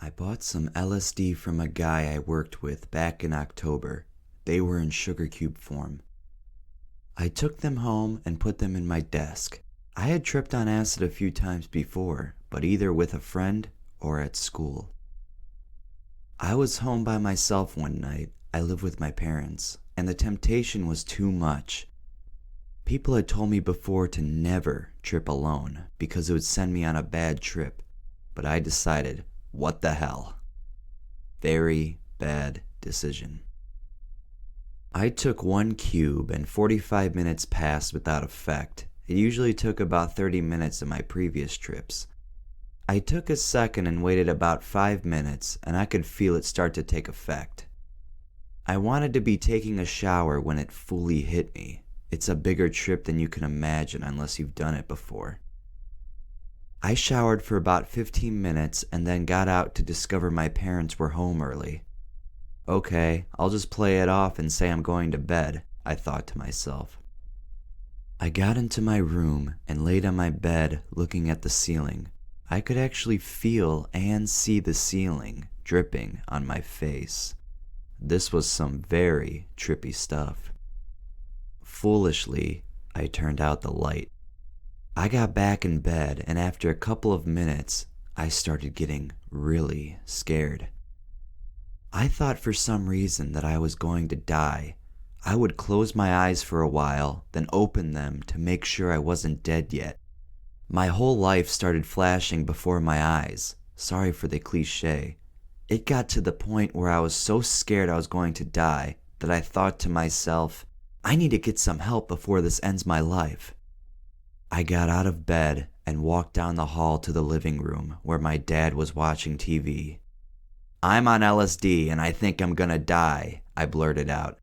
I bought some LSD from a guy I worked with back in October. They were in sugar cube form. I took them home and put them in my desk. I had tripped on acid a few times before, but either with a friend or at school. I was home by myself one night. I live with my parents, and the temptation was too much. People had told me before to never trip alone because it would send me on a bad trip, but I decided, what the hell? Very bad decision. I took one cube and 45 minutes passed without effect. It usually took about 30 minutes in my previous trips. I took a second and waited about 5 minutes, and I could feel it start to take effect. I wanted to be taking a shower when it fully hit me. It's a bigger trip than you can imagine unless you've done it before. I showered for about 15 minutes and then got out to discover my parents were home early. Okay, I'll just play it off and say I'm going to bed, I thought to myself. I got into my room and laid on my bed looking at the ceiling. I could actually feel and see the ceiling dripping on my face. This was some very trippy stuff. Foolishly, I turned out the light. I got back in bed, and after a couple of minutes, I started getting really scared. I thought for some reason that I was going to die. I would close my eyes for a while, then open them to make sure I wasn't dead yet. My whole life started flashing before my eyes. Sorry for the cliche. It got to the point where I was so scared I was going to die that I thought to myself, I need to get some help before this ends my life. I got out of bed and walked down the hall to the living room where my dad was watching TV. I'm on LSD and I think I'm gonna die, I blurted out.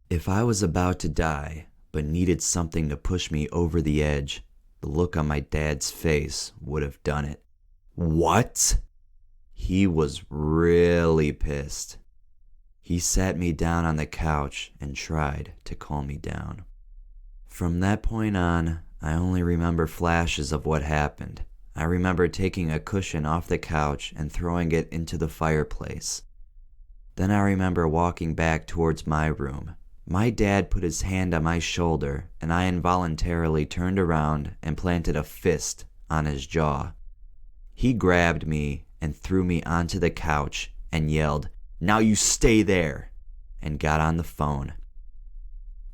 If I was about to die, but needed something to push me over the edge, the look on my dad's face would have done it. What? He was really pissed. He sat me down on the couch and tried to calm me down. From that point on, I only remember flashes of what happened. I remember taking a cushion off the couch and throwing it into the fireplace. Then I remember walking back towards my room. My dad put his hand on my shoulder, and I involuntarily turned around and planted a fist on his jaw. He grabbed me and threw me onto the couch and yelled, "Now you stay there," and got on the phone.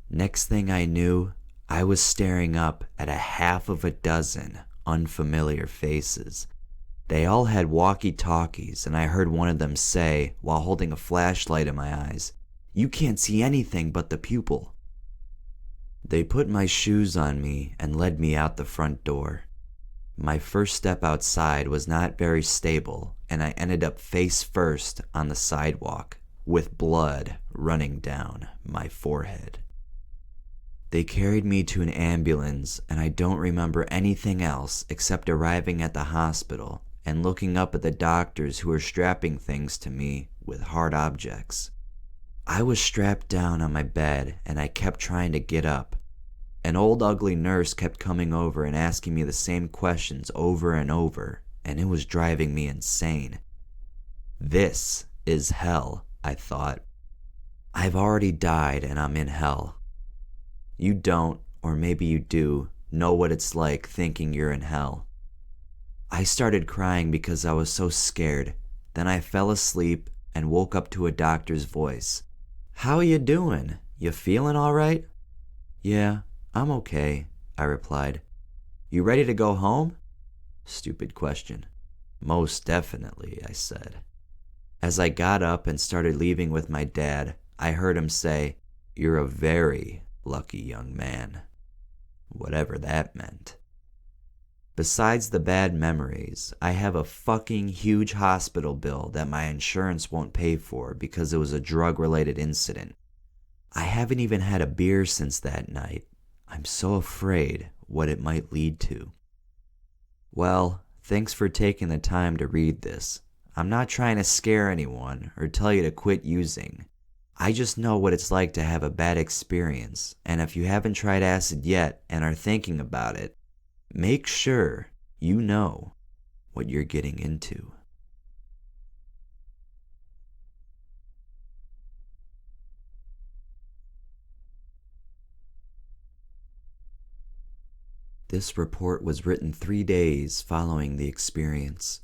Next thing I knew, I was staring up at a half of a dozen unfamiliar faces. They all had walkie-talkies, and I heard one of them say, while holding a flashlight in my eyes, "You can't see anything but the pupil." They put my shoes on me and led me out the front door. My first step outside was not very stable, and I ended up face first on the sidewalk, with blood running down my forehead. They carried me to an ambulance, and I don't remember anything else except arriving at the hospital and looking up at the doctors who were strapping things to me with hard objects. I was strapped down on my bed, and I kept trying to get up. An old ugly nurse kept coming over and asking me the same questions over and over, and it was driving me insane. This is hell, I thought. I've already died and I'm in hell. You don't, or maybe you do, know what it's like thinking you're in hell. I started crying because I was so scared. Then I fell asleep and woke up to a doctor's voice. "How you doing? You feeling all right?" "Yeah, I'm okay," I replied. "You ready to go home?" Stupid question. "Most definitely," I said. As I got up and started leaving with my dad, I heard him say, "You're a very lucky young man," whatever that meant. Besides the bad memories, I have a fucking huge hospital bill that my insurance won't pay for because it was a drug-related incident. I haven't even had a beer since that night. I'm so afraid what it might lead to. Well, thanks for taking the time to read this. I'm not trying to scare anyone or tell you to quit using. I just know what it's like to have a bad experience, and if you haven't tried acid yet and are thinking about it, make sure you know what you're getting into. This report was written 3 days following the experience.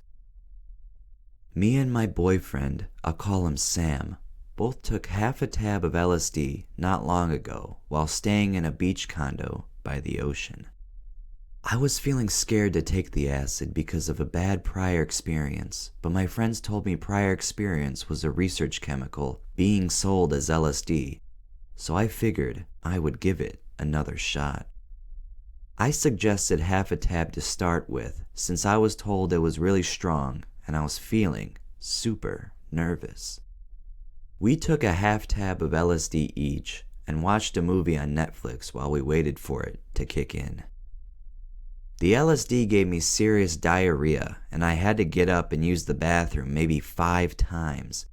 Me and my boyfriend, I'll call him Sam, both took half a tab of LSD not long ago while staying in a beach condo by the ocean. I was feeling scared to take the acid because of a bad prior experience, but my friends told me prior experience was a research chemical being sold as LSD, so I figured I would give it another shot. I suggested half a tab to start with since I was told it was really strong and I was feeling super nervous. We took a half tab of LSD each and watched a movie on Netflix while we waited for it to kick in. The LSD gave me serious diarrhea and I had to get up and use the bathroom maybe 5 times.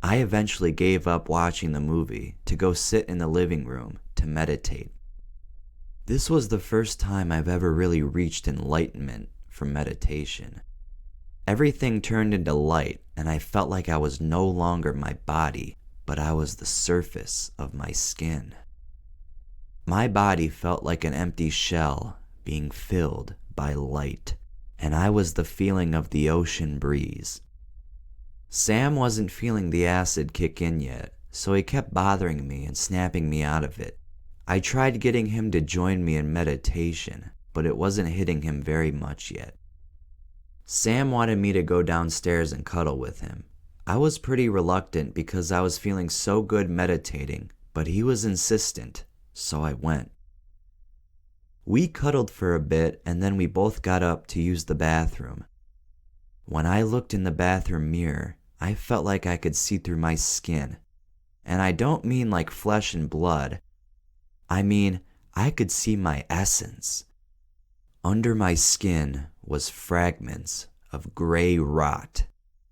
I eventually gave up watching the movie to go sit in the living room to meditate. This was the first time I've ever really reached enlightenment from meditation. Everything turned into light and I felt like I was no longer my body, but I was the surface of my skin. My body felt like an empty shell being filled by light, and I was the feeling of the ocean breeze. Sam wasn't feeling the acid kick in yet, so he kept bothering me and snapping me out of it. I tried getting him to join me in meditation, but it wasn't hitting him very much yet. Sam wanted me to go downstairs and cuddle with him. I was pretty reluctant because I was feeling so good meditating, but he was insistent, so I went. We cuddled for a bit and then we both got up to use the bathroom. When I looked in the bathroom mirror, I felt like I could see through my skin. And I don't mean like flesh and blood. I mean, I could see my essence. Under my skin was fragments of gray rot,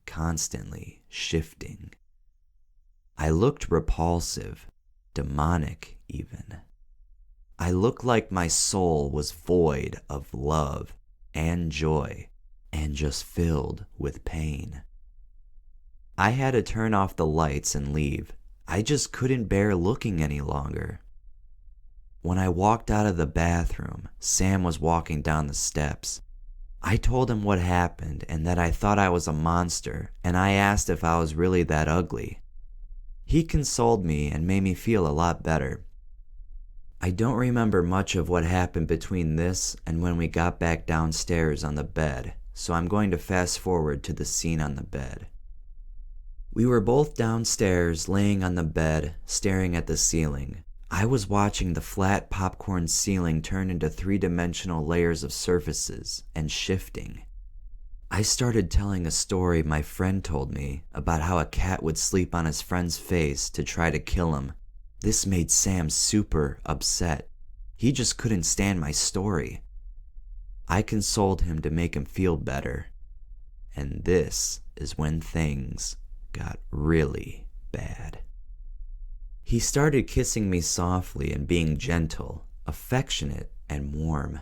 constantly shifting. I looked repulsive, demonic even. I looked like my soul was void of love and joy and just filled with pain. I had to turn off the lights and leave. I just couldn't bear looking any longer. When I walked out of the bathroom, Sam was walking down the steps. I told him what happened and that I thought I was a monster, and I asked if I was really that ugly. He consoled me and made me feel a lot better. I don't remember much of what happened between this and when we got back downstairs on the bed, so I'm going to fast forward to the scene on the bed. We were both downstairs, laying on the bed, staring at the ceiling. I was watching the flat popcorn ceiling turn into 3-dimensional layers of surfaces and shifting. I started telling a story my friend told me about how a cat would sleep on his friend's face to try to kill him. This made Sam super upset. He just couldn't stand my story. I consoled him to make him feel better. And this is when things got really bad. He started kissing me softly and being gentle, affectionate, and warm.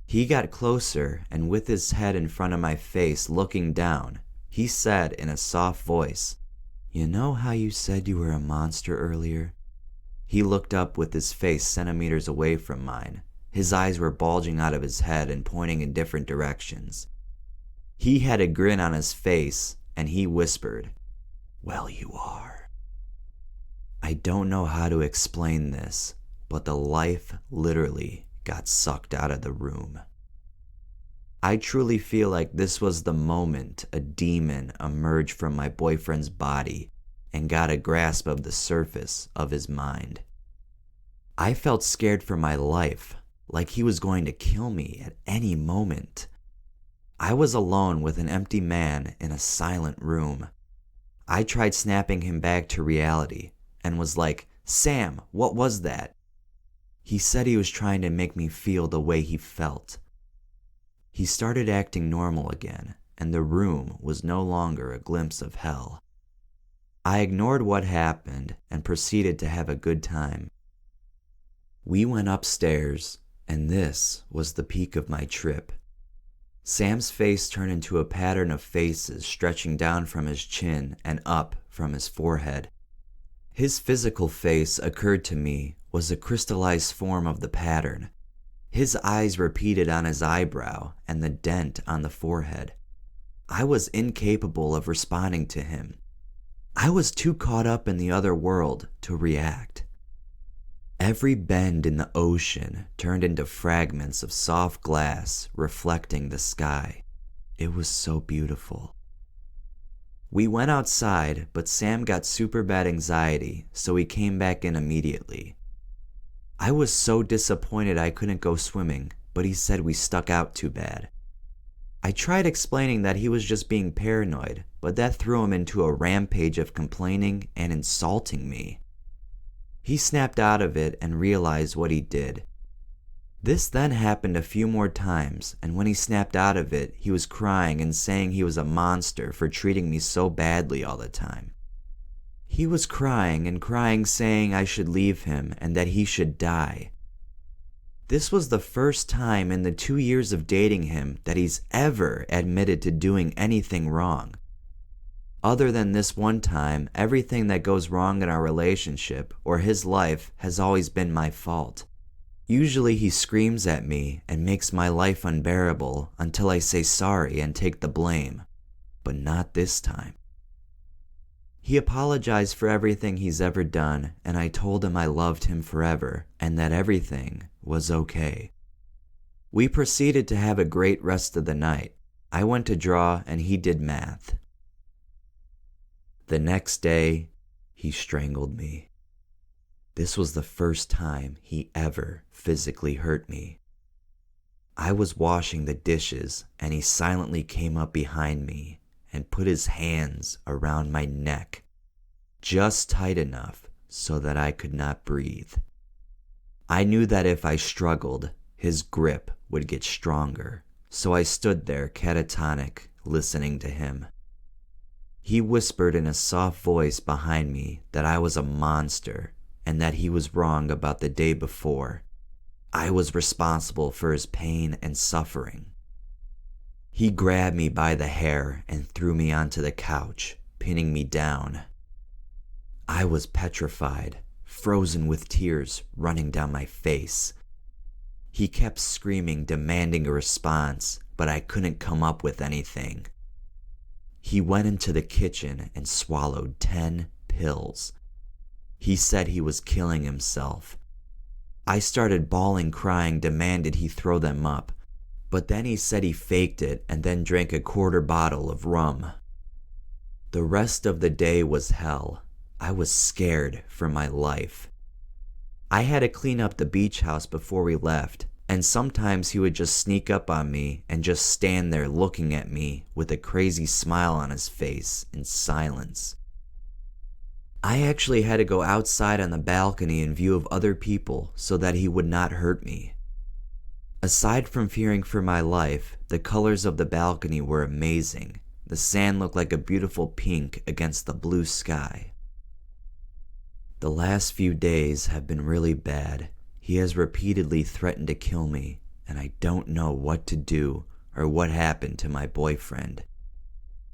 He got closer and with his head in front of my face looking down, he said in a soft voice, "You know how you said you were a monster earlier?" He looked up with his face centimeters away from mine. His eyes were bulging out of his head and pointing in different directions. He had a grin on his face and he whispered, "Well, you are." I don't know how to explain this, but the life literally got sucked out of the room. I truly feel like this was the moment a demon emerged from my boyfriend's body and got a grasp of the surface of his mind. I felt scared for my life, like he was going to kill me at any moment. I was alone with an empty man in a silent room. I tried snapping him back to reality and was like, "Sam, what was that?" He said he was trying to make me feel the way he felt. He started acting normal again, and the room was no longer a glimpse of hell. I ignored what happened and proceeded to have a good time. We went upstairs, and this was the peak of my trip. Sam's face turned into a pattern of faces stretching down from his chin and up from his forehead. His physical face, occurred to me, was a crystallized form of the pattern. His eyes repeated on his eyebrow and the dent on the forehead. I was incapable of responding to him. I was too caught up in the other world to react. Every bend in the ocean turned into fragments of soft glass reflecting the sky. It was so beautiful. We went outside, but Sam got super bad anxiety, so he came back in immediately. I was so disappointed I couldn't go swimming, but he said we stuck out too bad. I tried explaining that he was just being paranoid, but that threw him into a rampage of complaining and insulting me. He snapped out of it and realized what he did. This then happened a few more times, and when he snapped out of it, he was crying and saying he was a monster for treating me so badly all the time. He was crying and crying, saying I should leave him and that he should die. This was the first time in the 2 years of dating him that he's ever admitted to doing anything wrong. Other than this one time, everything that goes wrong in our relationship or his life has always been my fault. Usually he screams at me and makes my life unbearable until I say sorry and take the blame, but not this time. He apologized for everything he's ever done, and I told him I loved him forever and that everything was okay. We proceeded to have a great rest of the night. I went to draw and he did math. The next day, he strangled me. This was the first time he ever physically hurt me. I was washing the dishes and he silently came up behind me and put his hands around my neck, just tight enough so that I could not breathe. I knew that if I struggled, his grip would get stronger, so I stood there catatonic, listening to him. He whispered in a soft voice behind me that I was a monster and that he was wrong about the day before. I was responsible for his pain and suffering. He grabbed me by the hair and threw me onto the couch, pinning me down. I was petrified, frozen with tears running down my face. He kept screaming, demanding a response, but I couldn't come up with anything. He went into the kitchen and swallowed 10 pills. He said he was killing himself. I started bawling, crying, demanded he throw them up, but then he said he faked it and then drank a quarter bottle of rum. The rest of the day was hell. I was scared for my life. I had to clean up the beach house before we left, and sometimes he would just sneak up on me and just stand there looking at me with a crazy smile on his face in silence. I actually had to go outside on the balcony in view of other people so that he would not hurt me. Aside from fearing for my life, the colors of the balcony were amazing. The sand looked like a beautiful pink against the blue sky. The last few days have been really bad. He has repeatedly threatened to kill me, and I don't know what to do or what happened to my boyfriend.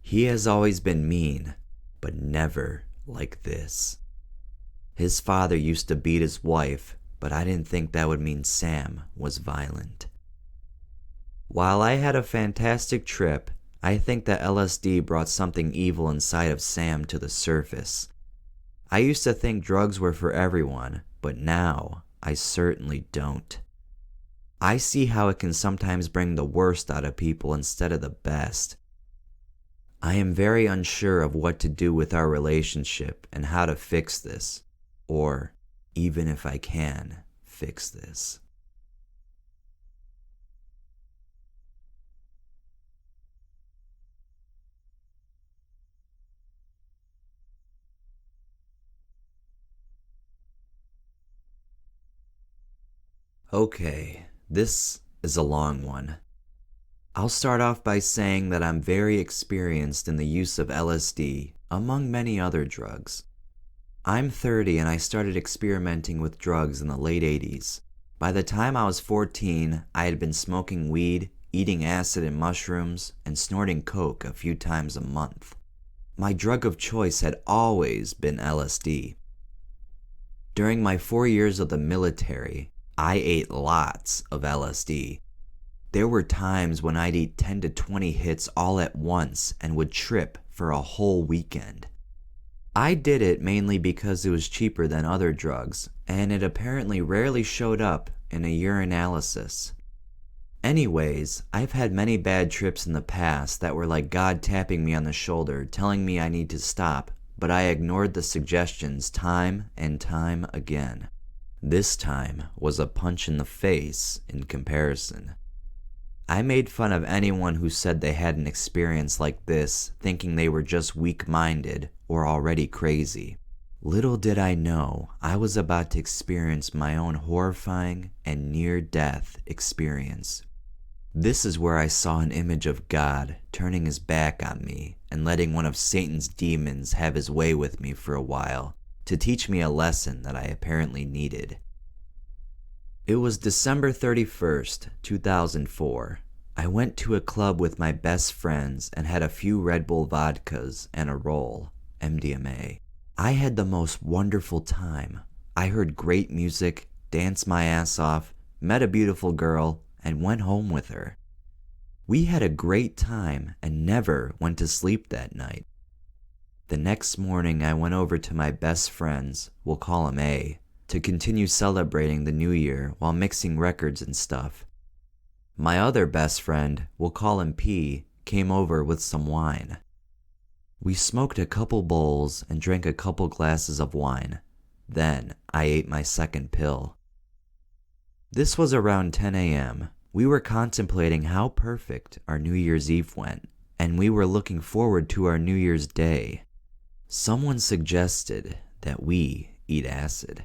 He has always been mean, but never like this. His father used to beat his wife, but I didn't think that would mean Sam was violent. While I had a fantastic trip, I think that LSD brought something evil inside of Sam to the surface. I used to think drugs were for everyone, but now I certainly don't. I see how it can sometimes bring the worst out of people instead of the best. I am very unsure of what to do with our relationship and how to fix this, or even if I can fix this. Okay, this is a long one. I'll start off by saying that I'm very experienced in the use of LSD, among many other drugs. I'm 30 and I started experimenting with drugs in the late 80s. By the time I was 14, I had been smoking weed, eating acid and mushrooms, and snorting coke a few times a month. My drug of choice had always been LSD. During my 4 years of the military, I ate lots of LSD. There were times when I'd eat 10 to 20 hits all at once and would trip for a whole weekend. I did it mainly because it was cheaper than other drugs, and it apparently rarely showed up in a urinalysis. Anyways, I've had many bad trips in the past that were like God tapping me on the shoulder telling me I need to stop, but I ignored the suggestions time and time again. This time was a punch in the face in comparison. I made fun of anyone who said they had an experience like this, thinking they were just weak-minded or already crazy. Little did I know I was about to experience my own horrifying and near-death experience. This is where I saw an image of God turning his back on me and letting one of Satan's demons have his way with me for a while to teach me a lesson that I apparently needed. It was December 31st, 2004. I went to a club with my best friends and had a few Red Bull vodkas and a roll, MDMA. I had the most wonderful time. I heard great music, danced my ass off, met a beautiful girl, and went home with her. We had a great time and never went to sleep that night. The next morning I went over to my best friend's, we'll call him A, to continue celebrating the new year while mixing records and stuff. My other best friend, we'll call him P, came over with some wine. We smoked a couple bowls and drank a couple glasses of wine. Then I ate my second pill. This was around 10 a.m. We were contemplating how perfect our New Year's Eve went, and we were looking forward to our New Year's Day. Someone suggested that we eat acid.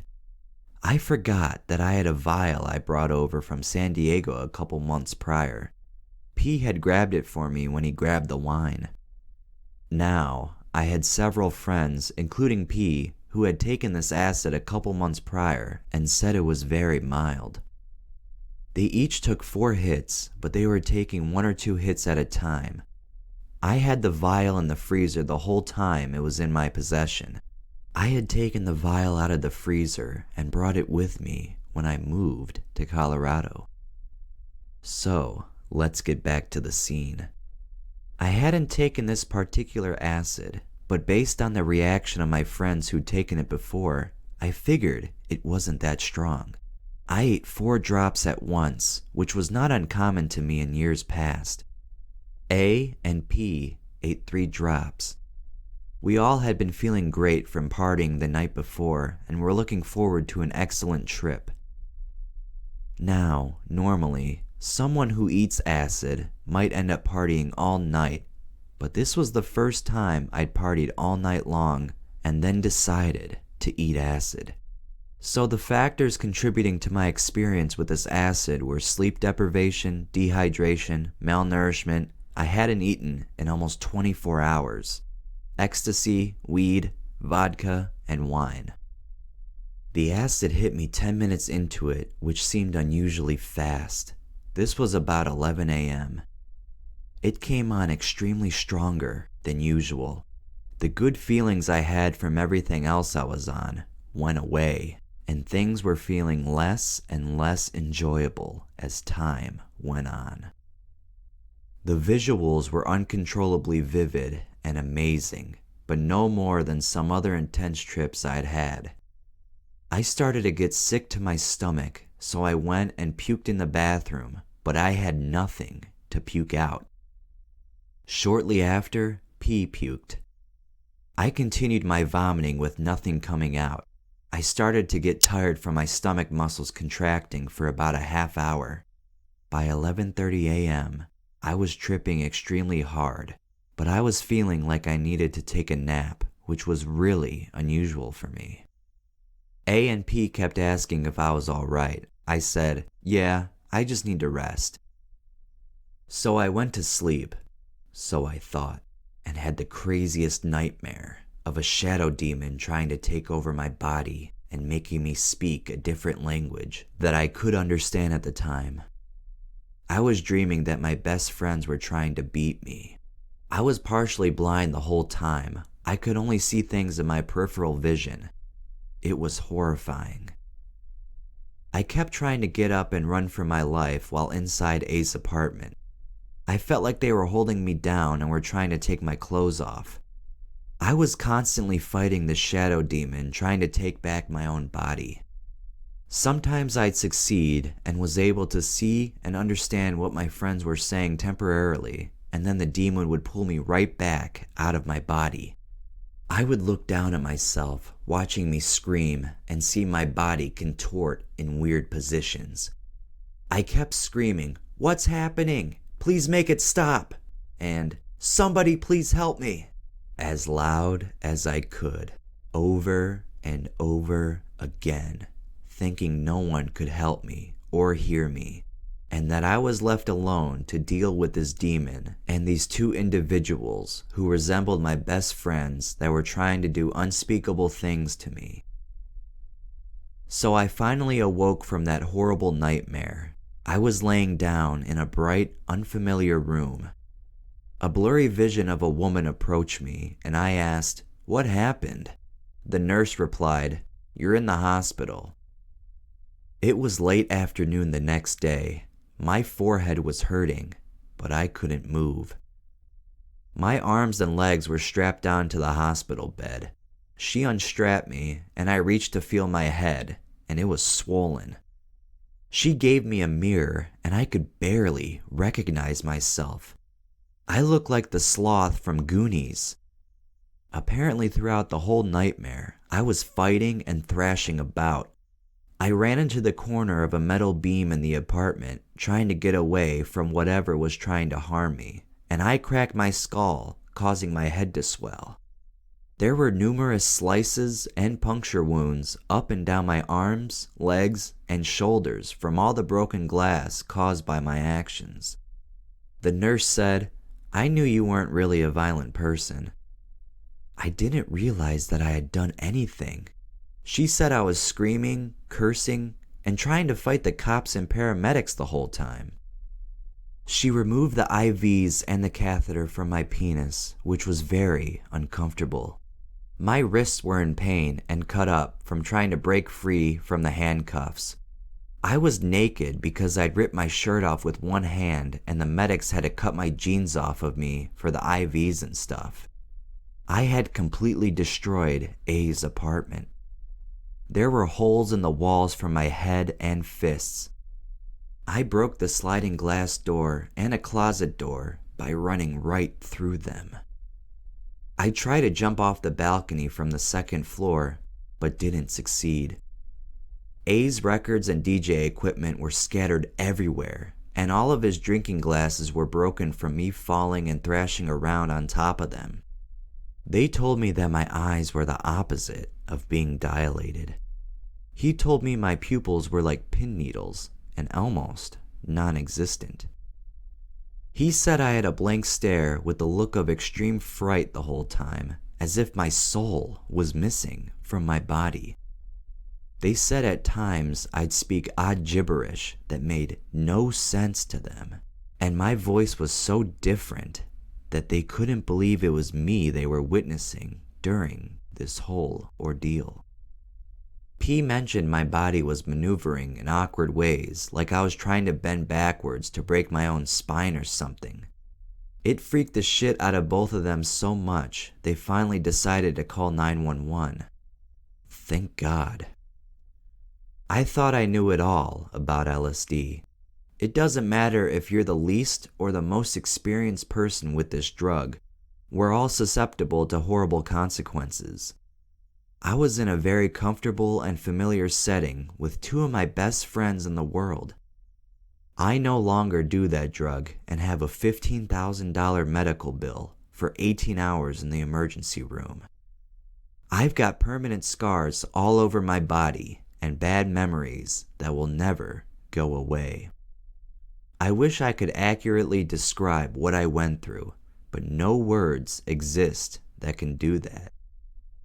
I forgot that I had a vial I brought over from San Diego a couple months prior. P had grabbed it for me when he grabbed the wine. Now, I had several friends, including P, who had taken this acid a couple months prior and said it was very mild. They each took 4 hits, but they were taking 1 or 2 hits at a time. I had the vial in the freezer the whole time it was in my possession. I had taken the vial out of the freezer and brought it with me when I moved to Colorado. So, let's get back to the scene. I hadn't taken this particular acid, but based on the reaction of my friends who'd taken it before, I figured it wasn't that strong. I ate 4 drops at once, which was not uncommon to me in years past. A and P ate 3 drops. We all had been feeling great from partying the night before and were looking forward to an excellent trip. Now, normally, someone who eats acid might end up partying all night, but this was the first time I'd partied all night long and then decided to eat acid. So the factors contributing to my experience with this acid were sleep deprivation, dehydration, malnourishment. I hadn't eaten in almost 24 hours. Ecstasy, weed, vodka, and wine. The acid hit me 10 minutes into it, which seemed unusually fast. This was about 11 a.m. It came on extremely stronger than usual. The good feelings I had from everything else I was on went away, and things were feeling less and less enjoyable as time went on. The visuals were uncontrollably vivid and amazing, but no more than some other intense trips I'd had. I started to get sick to my stomach, so I went and puked in the bathroom, but I had nothing to puke out. Shortly after, P puked. I continued my vomiting with nothing coming out. I started to get tired from my stomach muscles contracting for about a half hour. By 11:30 a.m., I was tripping extremely hard, but I was feeling like I needed to take a nap, which was really unusual for me. A and P kept asking if I was alright. I said, yeah, I just need to rest. So I went to sleep, so I thought, and had the craziest nightmare of a shadow demon trying to take over my body and making me speak a different language that I could understand at the time. I was dreaming that my best friends were trying to beat me. I was partially blind the whole time. I could only see things in my peripheral vision. It was horrifying. I kept trying to get up and run for my life while inside A's apartment. I felt like they were holding me down and were trying to take my clothes off. I was constantly fighting the shadow demon, trying to take back my own body. Sometimes I'd succeed and was able to see and understand what my friends were saying temporarily, and then the demon would pull me right back out of my body. I would look down at myself, watching me scream, and see my body contort in weird positions. I kept screaming, "What's happening? Please make it stop!" and "Somebody please help me!" as loud as I could, over and over again, thinking no one could help me or hear me, and that I was left alone to deal with this demon and these two individuals who resembled my best friends that were trying to do unspeakable things to me. So I finally awoke from that horrible nightmare. I was laying down in a bright, unfamiliar room. A blurry vision of a woman approached me, and I asked, "What happened?" The nurse replied, "You're in the hospital." It was late afternoon the next day. My forehead was hurting, but I couldn't move. My arms and legs were strapped down to the hospital bed. She unstrapped me, and I reached to feel my head, and it was swollen. She gave me a mirror, and I could barely recognize myself. I looked like the sloth from Goonies. Apparently throughout the whole nightmare, I was fighting and thrashing about. I ran into the corner of a metal beam in the apartment, trying to get away from whatever was trying to harm me, and I cracked my skull, causing my head to swell. There were numerous slices and puncture wounds up and down my arms, legs, and shoulders from all the broken glass caused by my actions. The nurse said, "I knew you weren't really a violent person." I didn't realize that I had done anything. She said I was screaming, cursing, and trying to fight the cops and paramedics the whole time. She removed the IVs and the catheter from my penis, which was very uncomfortable. My wrists were in pain and cut up from trying to break free from the handcuffs. I was naked because I'd ripped my shirt off with one hand and the medics had to cut my jeans off of me for the IVs and stuff. I had completely destroyed A's apartment. There were holes in the walls from my head and fists. I broke the sliding glass door and a closet door by running right through them. I tried to jump off the balcony from the second floor, but didn't succeed. A's records and DJ equipment were scattered everywhere, and all of his drinking glasses were broken from me falling and thrashing around on top of them. They told me that my eyes were the opposite of being dilated. He told me my pupils were like pin needles and almost non-existent. He said I had a blank stare with the look of extreme fright the whole time, as if my soul was missing from my body. They said at times I'd speak odd gibberish that made no sense to them, and my voice was so different that they couldn't believe it was me they were witnessing during this whole ordeal. P mentioned my body was maneuvering in awkward ways, like I was trying to bend backwards to break my own spine or something. It freaked the shit out of both of them so much, they finally decided to call 911. Thank God. I thought I knew it all about LSD. It doesn't matter if you're the least or the most experienced person with this drug. We're all susceptible to horrible consequences. I was in a very comfortable and familiar setting with two of my best friends in the world. I no longer do that drug and have a $15,000 medical bill for 18 hours in the emergency room. I've got permanent scars all over my body and bad memories that will never go away. I wish I could accurately describe what I went through, but no words exist that can do that.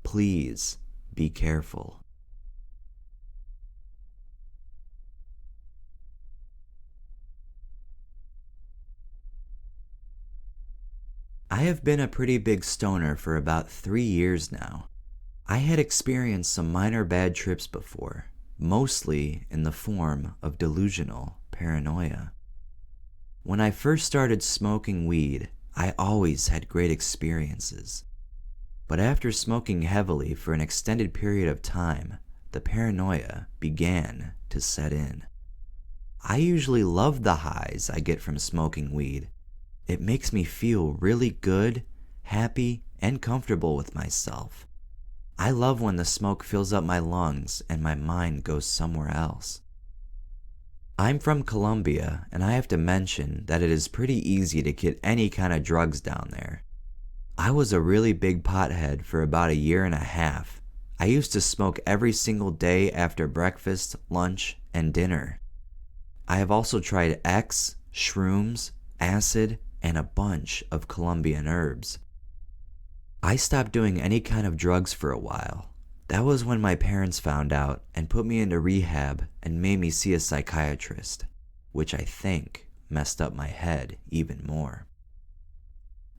Please be careful. I have been a pretty big stoner for about 3 years now. I had experienced some minor bad trips before, mostly in the form of delusional paranoia. When I first started smoking weed, I always had great experiences. But after smoking heavily for an extended period of time, the paranoia began to set in. I usually love the highs I get from smoking weed. It makes me feel really good, happy, and comfortable with myself. I love when the smoke fills up my lungs and my mind goes somewhere else. I'm from Colombia, and I have to mention that it is pretty easy to get any kind of drugs down there. I was a really big pothead for about a year and a half. I used to smoke every single day after breakfast, lunch, and dinner. I have also tried X, shrooms, acid, and a bunch of Colombian herbs. I stopped doing any kind of drugs for a while. That was when my parents found out and put me into rehab and made me see a psychiatrist, which I think messed up my head even more.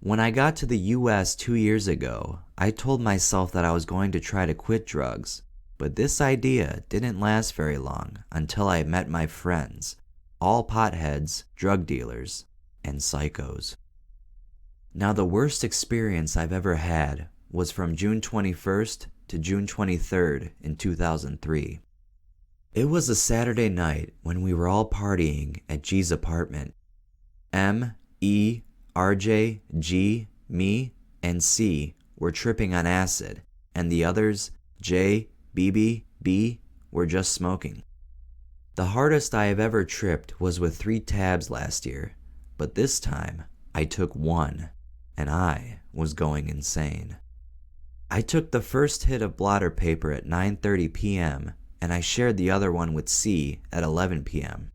When I got to the US 2 years ago, I told myself that I was going to try to quit drugs, but this idea didn't last very long until I met my friends, all potheads, drug dealers, and psychos. Now, the worst experience I've ever had was from June 21st to June 23rd in 2003. It was a Saturday night when we were all partying at G's apartment. M, E, RJ, G, me, and C were tripping on acid, and the others, J, BB, B, were just smoking. The hardest I have ever tripped was with 3 tabs last year, but this time I took 1, and I was going insane. I took the first hit of blotter paper at 9:30 p.m., and I shared the other one with C at 11 p.m.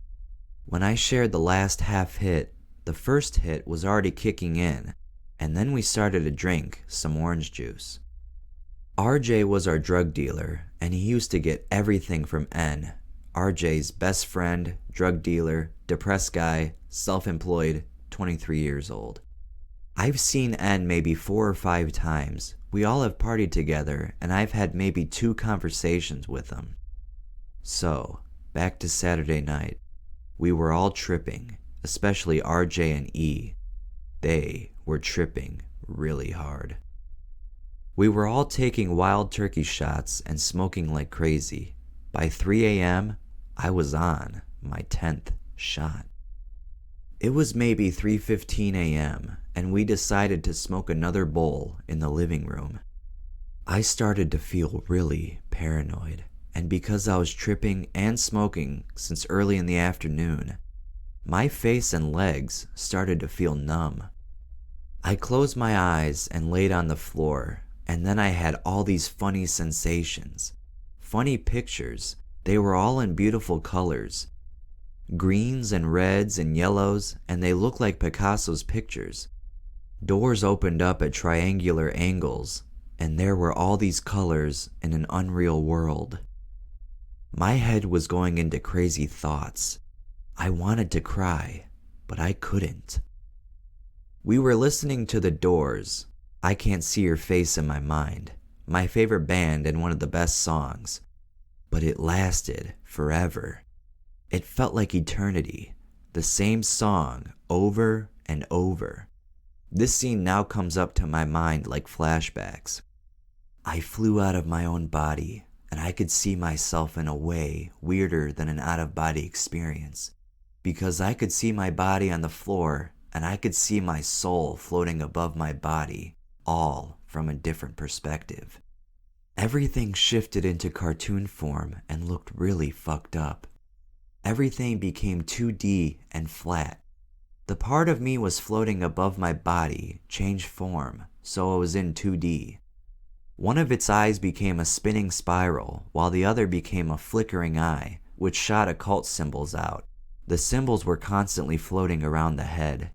When I shared the last half hit, the first hit was already kicking in, and then we started to drink some orange juice. RJ was our drug dealer, and he used to get everything from N, RJ's best friend, drug dealer, depressed guy, self-employed, 23 years old. I've seen N maybe 4 or 5 times. We all have partied together, and I've had maybe 2 conversations with him. So, back to Saturday night. We were all tripping, especially RJ and E. They were tripping really hard. We were all taking wild turkey shots and smoking like crazy. By 3 a.m., I was on my 10th shot. It was maybe 3:15 a.m., and we decided to smoke another bowl in the living room. I started to feel really paranoid, and because I was tripping and smoking since early in the afternoon, my face and legs started to feel numb. I closed my eyes and laid on the floor, and then I had all these funny sensations. Funny pictures. They were all in beautiful colors. Greens and reds and yellows, and they looked like Picasso's pictures. Doors opened up at triangular angles, and there were all these colors in an unreal world. My head was going into crazy thoughts. I wanted to cry, but I couldn't. We were listening to The Doors, I Can't See Your Face in My Mind, my favorite band and one of the best songs. But it lasted forever. It felt like eternity, the same song over and over. This scene now comes up to my mind like flashbacks. I flew out of my own body, and I could see myself in a way weirder than an out-of-body experience, because I could see my body on the floor, and I could see my soul floating above my body, all from a different perspective. Everything shifted into cartoon form and looked really fucked up. Everything became 2D and flat. The part of me was floating above my body changed form, so it was in 2D. One of its eyes became a spinning spiral, while the other became a flickering eye, which shot occult symbols out. The symbols were constantly floating around the head.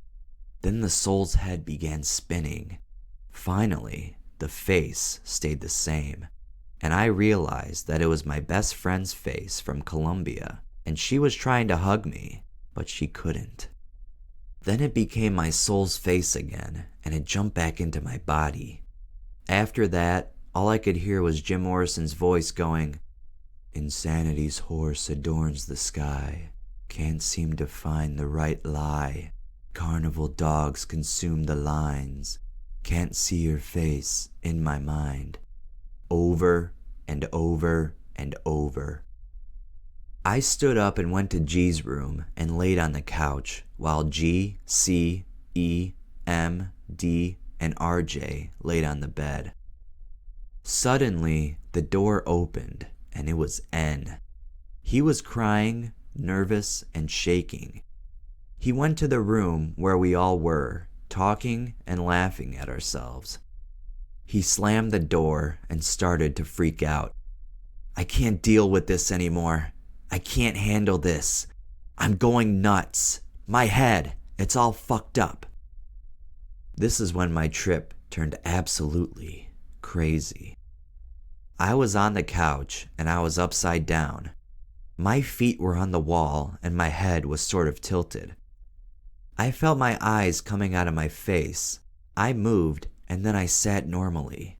Then the soul's head began spinning. Finally, the face stayed the same, and I realized that it was my best friend's face from Colombia, and she was trying to hug me, but she couldn't. Then it became my soul's face again, and it jumped back into my body. After that, all I could hear was Jim Morrison's voice going, Insanity's horse adorns the sky, can't seem to find the right lie. Carnival dogs consume the lines, can't see your face in my mind. Over and over and over. I stood up and went to G's room and laid on the couch while G, C, E, M, D, and RJ laid on the bed. Suddenly, the door opened and it was N. He was crying, nervous, and shaking. He went to the room where we all were, talking and laughing at ourselves. He slammed the door and started to freak out. I can't deal with this anymore. I can't handle this. I'm going nuts. My head, it's all fucked up. This is when my trip turned absolutely crazy. I was on the couch and I was upside down. My feet were on the wall and my head was sort of tilted. I felt my eyes coming out of my face. I moved and then I sat normally.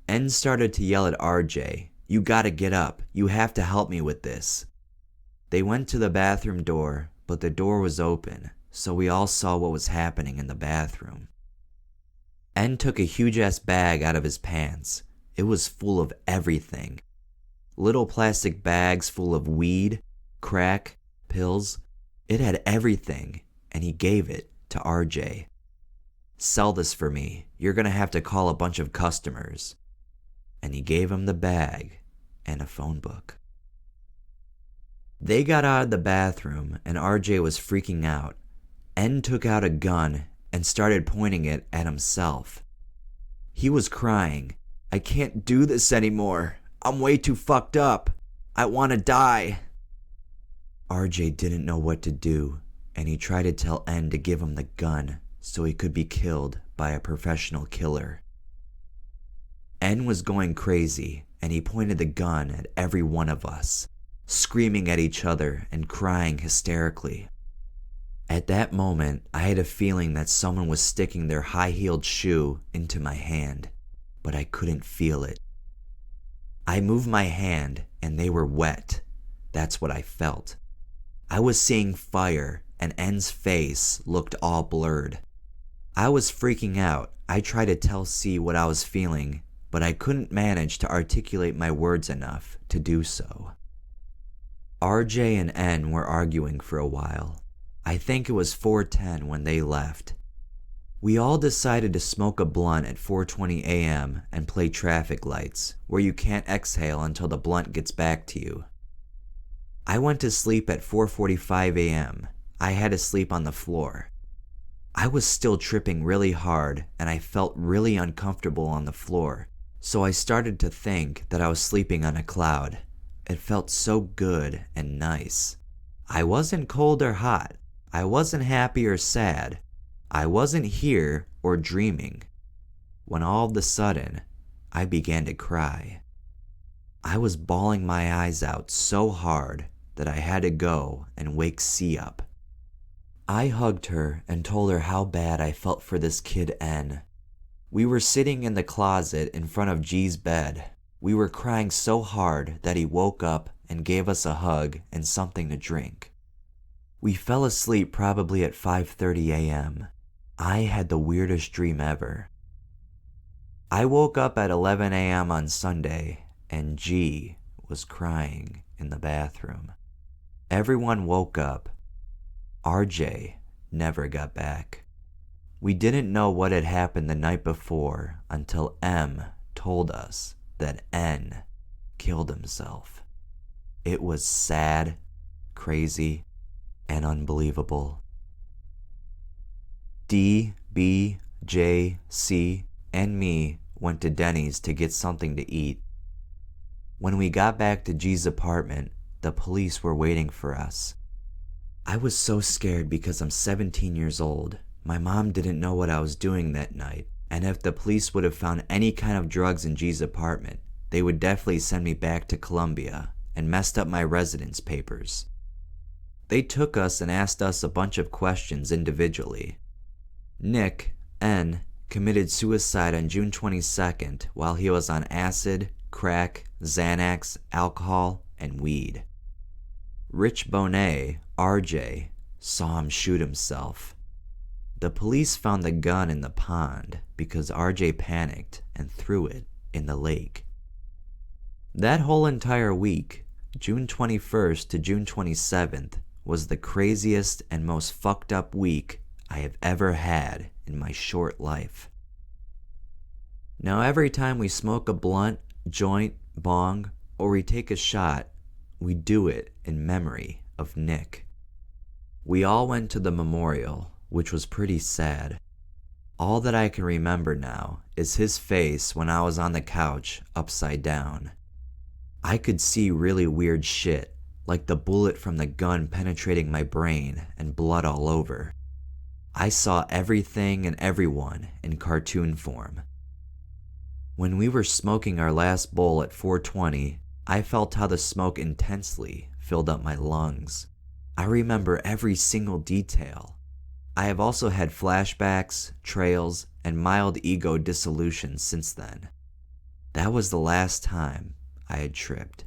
N started to yell at RJ, "You gotta get up. You have to help me with this." They went to the bathroom door, but the door was open, so we all saw what was happening in the bathroom. N took a huge-ass bag out of his pants. It was full of everything. Little plastic bags full of weed, crack, pills. It had everything, and he gave it to RJ. "Sell this for me. You're gonna have to call a bunch of customers." And he gave him the bag and a phone book. They got out of the bathroom and RJ was freaking out. N took out a gun and started pointing it at himself. He was crying, "I can't do this anymore. I'm way too fucked up. I want to die." RJ didn't know what to do, and he tried to tell N to give him the gun so he could be killed by a professional killer. N was going crazy, and he pointed the gun at every one of us, screaming at each other and crying hysterically. At that moment, I had a feeling that someone was sticking their high-heeled shoe into my hand, but I couldn't feel it. I moved my hand and they were wet. That's what I felt. I was seeing fire and N's face looked all blurred. I was freaking out. I tried to tell C what I was feeling, but I couldn't manage to articulate my words enough to do so. RJ and N were arguing for a while. I think it was 4:10 when they left. We all decided to smoke a blunt at 4:20 a.m. and play traffic lights, where you can't exhale until the blunt gets back to you. I went to sleep at 4:45 a.m. I had to sleep on the floor. I was still tripping really hard and I felt really uncomfortable on the floor, so I started to think that I was sleeping on a cloud. It felt so good and nice. I wasn't cold or hot. I wasn't happy or sad. I wasn't here or dreaming. When all of a sudden, I began to cry. I was bawling my eyes out so hard that I had to go and wake C up. I hugged her and told her how bad I felt for this kid N. We were sitting in the closet in front of G's bed. We were crying so hard that he woke up and gave us a hug and something to drink. We fell asleep probably at 5:30 a.m. I had the weirdest dream ever. I woke up at 11 a.m. on Sunday and G was crying in the bathroom. Everyone woke up. RJ never got back. We didn't know what had happened the night before until M told us that N killed himself. It was sad, crazy, and unbelievable. D, B, J, C, and me went to Denny's to get something to eat. When we got back to G's apartment, the police were waiting for us. I was so scared because I'm 17 years old. My mom didn't know what I was doing that night, and if the police would have found any kind of drugs in G's apartment, they would definitely send me back to Colombia and messed up my residence papers. They took us and asked us a bunch of questions individually. Nick, N, committed suicide on June 22nd while he was on acid, crack, Xanax, alcohol, and weed. Rich Bonet, RJ, saw him shoot himself. The police found the gun in the pond because RJ panicked and threw it in the lake. That whole entire week, June 21st to June 27th, was the craziest and most fucked up week I have ever had in my short life. Now every time we smoke a blunt, joint, bong, or we take a shot, we do it in memory of Nick. We all went to the memorial, which was pretty sad. All that I can remember now is his face when I was on the couch upside down. I could see really weird shit, like the bullet from the gun penetrating my brain and blood all over. I saw everything and everyone in cartoon form. When we were smoking our last bowl at 420, I felt how the smoke intensely filled up my lungs. I remember every single detail. I have also had flashbacks, trails, and mild ego dissolution since then. That was the last time I had tripped.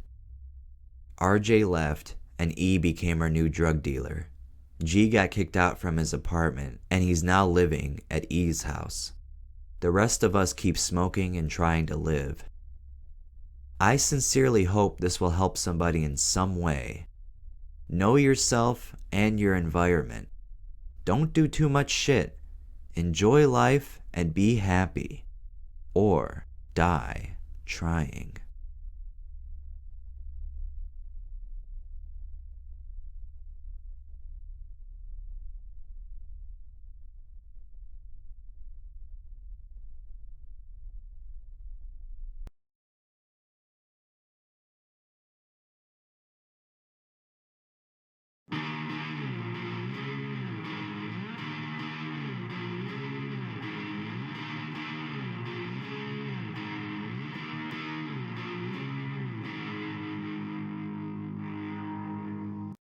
RJ left, and E became our new drug dealer. G got kicked out from his apartment, and he's now living at E's house. The rest of us keep smoking and trying to live. I sincerely hope this will help somebody in some way. Know yourself and your environment. Don't do too much shit. Enjoy life and be happy. Or die trying.